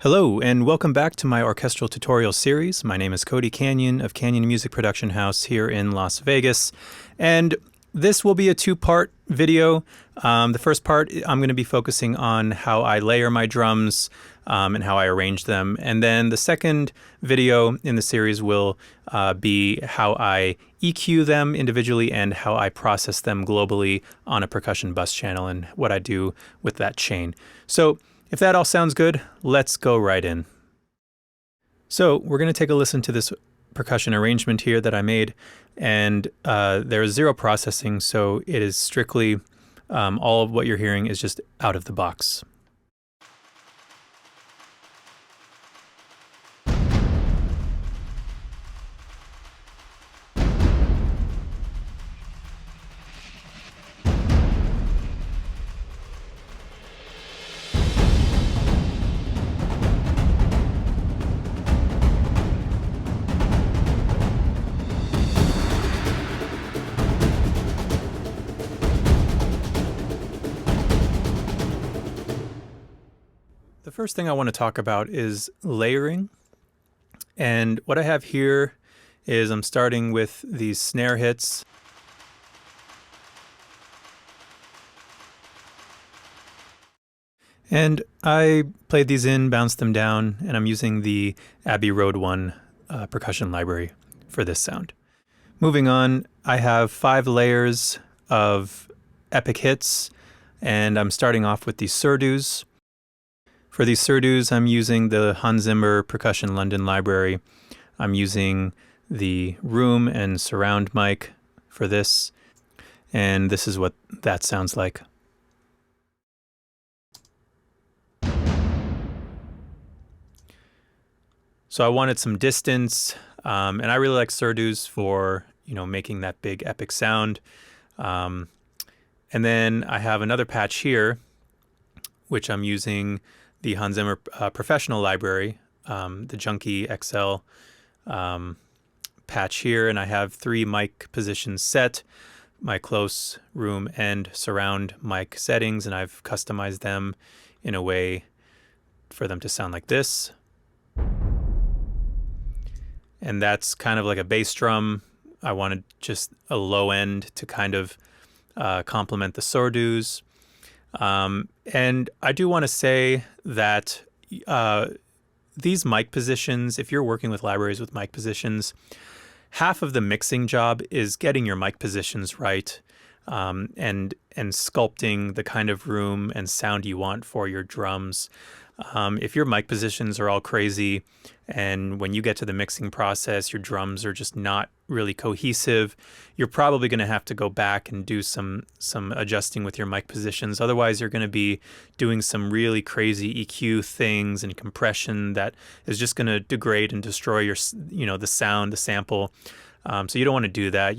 Hello, and welcome back to my orchestral tutorial series. My name is Cody Canyon of Canyon Music Production House here in Las Vegas, and this will be a two-part video. The first part, I'm going to be focusing on how I layer my drums and how I arrange them, and then the second video in the series will be how I EQ them individually and how I process them globally on a percussion bus channel and what I do with that chain. So if that all sounds good, let's go right in. So we're going to take a listen to this percussion arrangement here that I made, and there is zero processing, so it is strictly all of what you're hearing is just out of the box. The first thing I want to talk about is layering, and what I have here is I'm starting with these snare hits. And I played these in, bounced them down, and I'm using the Abbey Road 1 percussion library for this sound. Moving on, I have 5 layers of epic hits, and I'm starting off with these surdos. For these surdos, I'm using the Hans Zimmer Percussion London library. I'm using the room and surround mic for this, and this is what that sounds like. So I wanted some distance, and I really like surdos for, making that big epic sound. And then I have another patch here, which I'm using the Hans Zimmer Professional Library, the Junkie XL patch here, and I have 3 mic positions set, my close, room, and surround mic settings, and I've customized them in a way for them to sound like this. And that's kind of like a bass drum. I wanted just a low end to kind of complement the surdos. And I do want to say that these mic positions, if you're working with libraries with mic positions, half of the mixing job is getting your mic positions right, and sculpting the kind of room and sound you want for your drums. If your mic positions are all crazy, and when you get to the mixing process, your drums are just not really cohesive, you're probably going to have to go back and do some adjusting with your mic positions. Otherwise, you're going to be doing some really crazy EQ things and compression that is just going to degrade and destroy your, the sound, the sample. So you don't want to do that.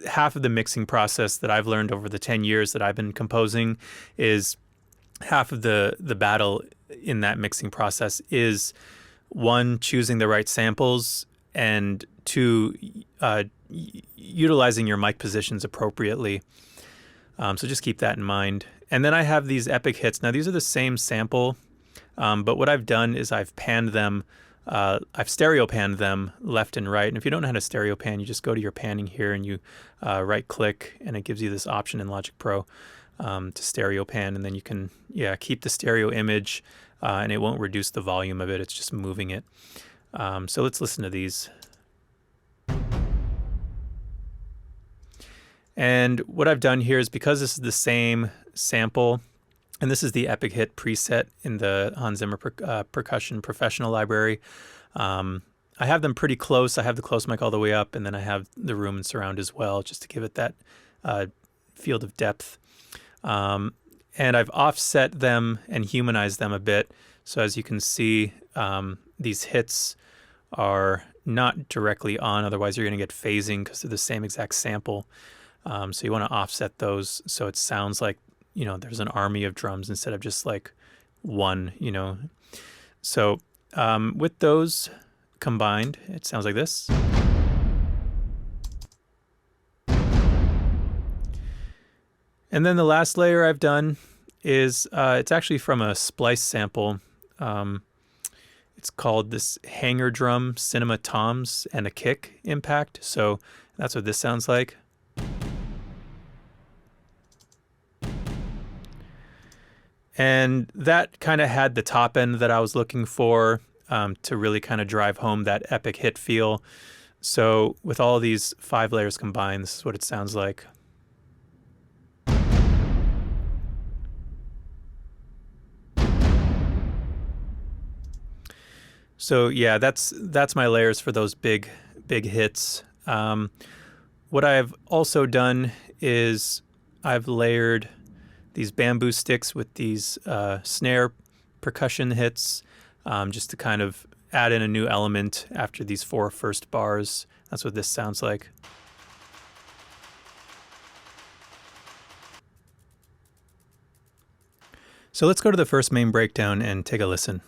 Half of the mixing process that I've learned over the 10 years that I've been composing is half of the battle in that mixing process is 1, choosing the right samples, and 2, utilizing your mic positions appropriately. So just keep that in mind. And then I have these epic hits. Now these are the same sample, but what I've done is I've panned them. I've stereo panned them left and right. And if you don't know how to stereo pan, you just go to your panning here and you right click, and it gives you this option in Logic Pro to stereo pan, and then you can keep the stereo image, and it won't reduce the volume of it. It's just moving it. So let's listen to these. And what I've done here is, because this is the same sample, and this is the epic hit preset in the Hans Zimmer Percussion Professional Library, I have them pretty close. I have the close mic all the way up, and then I have the room and surround as well, just to give it that field of depth. And I've offset them and humanized them a bit. So as you can see, these hits are not directly on, otherwise you're going to get phasing because they're the same exact sample. So you want to offset those so it sounds like, there's an army of drums instead of just like one, So with those combined, it sounds like this. And then the last layer I've done is, it's actually from a splice sample. It's called this hanger drum, cinema toms, and a kick impact. So that's what this sounds like. And that kind of had the top end that I was looking for, to really kind of drive home that epic hit feel. So with all these 5 layers combined, this is what it sounds like. So yeah, that's my layers for those big hits. What I've also done is I've layered these bamboo sticks with these snare percussion hits, just to kind of add in a new element after these 4 first bars. That's what this sounds like. So let's go to the first main breakdown and take a listen.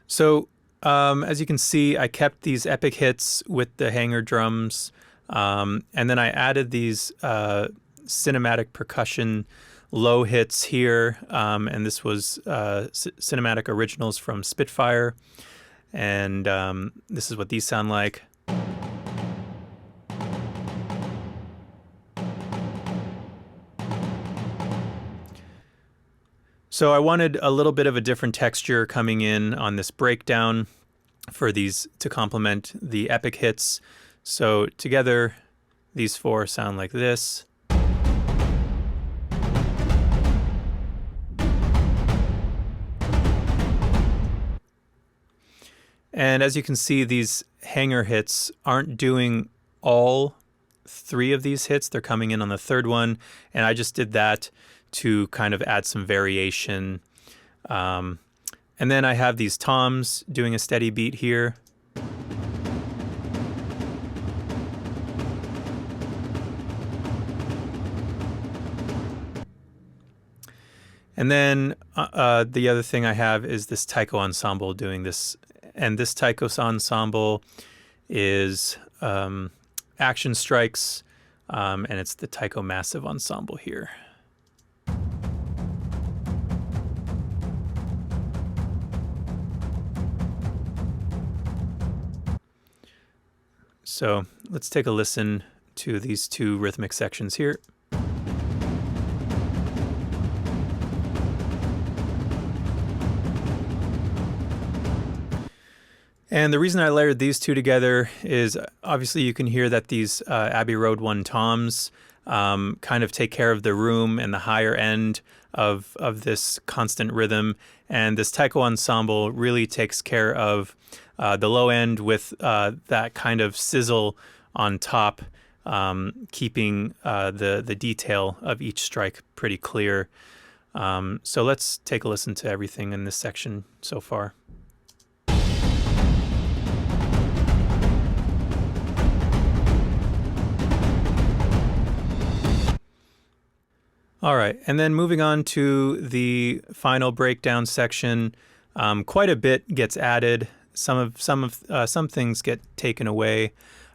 So as you can see, I kept these epic hits with the hanger drums, and then I added these cinematic percussion low hits here, and this was cinematic originals from Spitfire, and this is what these sound like. So I wanted a little bit of a different texture coming in on this breakdown for these to complement the epic hits. So together, these 4 sound like this. And as you can see, these hanger hits aren't doing all 3 of these hits. They're coming in on the 3rd one, and I just did that to kind of add some variation. And then I have these toms doing a steady beat here. And then the other thing I have is this taiko ensemble doing this. And this taiko ensemble is Action Strikes, and it's the taiko massive ensemble here. So let's take a listen to these 2 rhythmic sections here. And the reason I layered these 2 together is obviously you can hear that these Abbey Road 1 toms kind of take care of the room and the higher end of this constant rhythm. And this taiko ensemble really takes care of the low end with that kind of sizzle on top, keeping the detail of each strike pretty clear. So let's take a listen to everything in this section so far. All right, and then moving on to the final breakdown section, quite a bit gets added. Some things get taken away.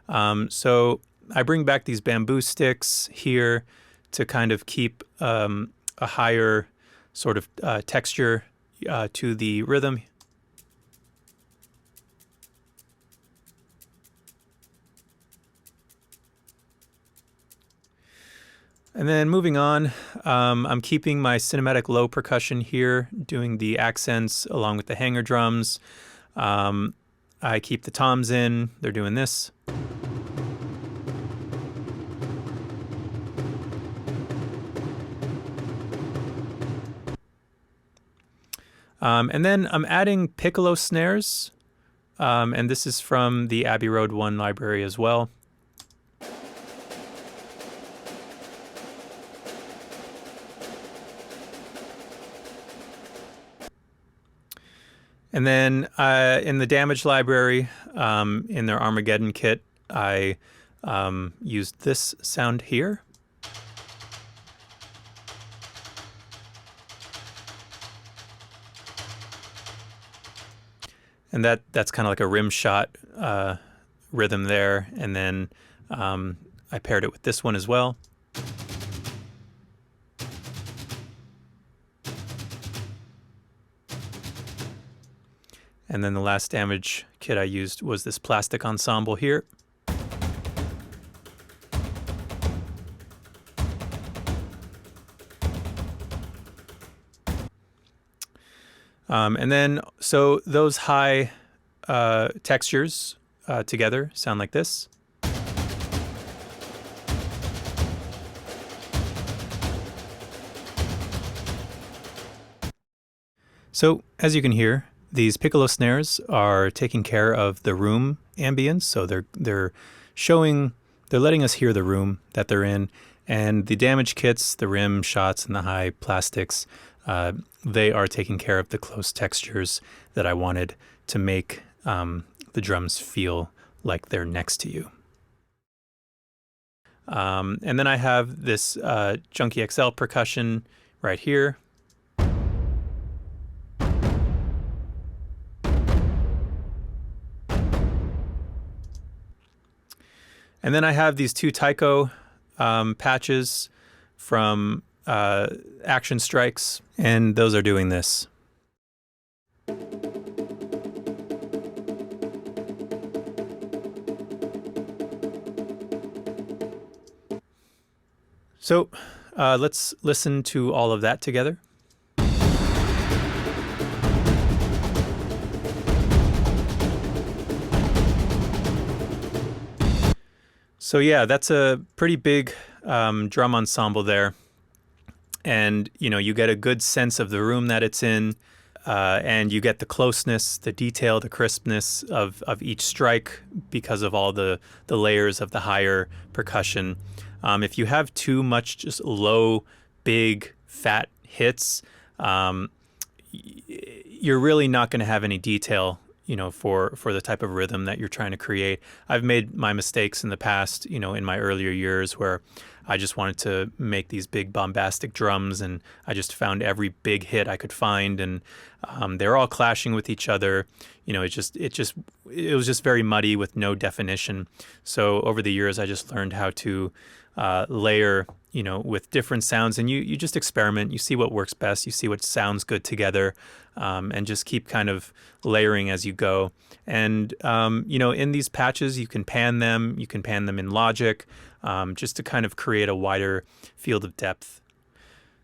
So I bring back these bamboo sticks here to kind of keep a higher sort of texture to the rhythm. And then moving on, I'm keeping my cinematic low percussion here, doing the accents along with the hanger drums. I keep the toms in, they're doing this. And then I'm adding piccolo snares, and this is from the Abbey Road 1 library as well. And then in the Damage library, in their Armageddon kit, I used this sound here. And that's kind of like a rim shot rhythm there. And then I paired it with this one as well. And then the last damage kit I used was this plastic ensemble here. And then, so those high textures together sound like this. So as you can hear, these piccolo snares are taking care of the room ambience. So they're letting us hear the room that they're in. And the damage kits, the rim shots, and the high plastics, they are taking care of the close textures that I wanted to make the drums feel like they're next to you. And then I have this Junkie XL percussion right here. And then I have these two taiko patches from Action Strikes, and those are doing this. So let's listen to all of that together. So yeah, that's a pretty big drum ensemble there. And, you know, you get a good sense of the room that it's in, and you get the closeness, the detail, the crispness of each strike because of all the layers of the higher percussion. If you have too much just low, big, fat hits, you're really not going to have any detail, you know, for the type of rhythm that you're trying to create. I've made my mistakes in the past, you know, in my earlier years where I just wanted to make these big bombastic drums, and I just found every big hit I could find, and they're all clashing with each other. You know, it was just very muddy with no definition. So over the years, I just learned how to layer, you know, with different sounds, and you just experiment. You see what works best. You see what sounds good together, and just keep kind of layering as you go. And you know, in these patches, you can pan them. You can pan them in Logic, just to kind of create a wider field of depth.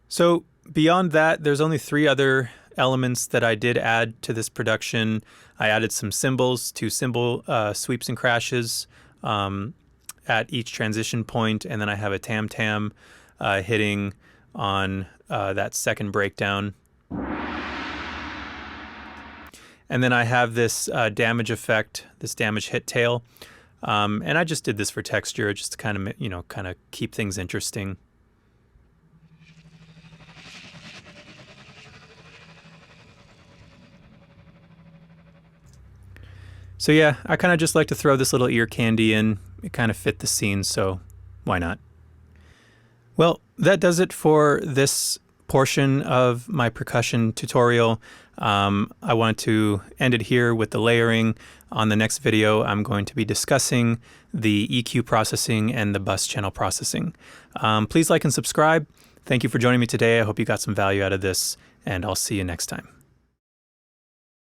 So beyond that, there's only 3 other elements that I did add to this production. I added some cymbals, 2 cymbal sweeps and crashes at each transition point, and then I have a tam-tam hitting on that second breakdown. And then I have this damage effect, this damage hit tail. And I just did this for texture, just to kind of, you know, kind of keep things interesting. So yeah, I kind of just like to throw this little ear candy in. It kind of fit the scene, so why not? Well, that does it for this portion of my percussion tutorial. I want to end it here with the layering. On the next video, I'm going to be discussing the EQ processing and the bus channel processing. Please like and subscribe. Thank you for joining me today. I hope you got some value out of this, and I'll see you next time.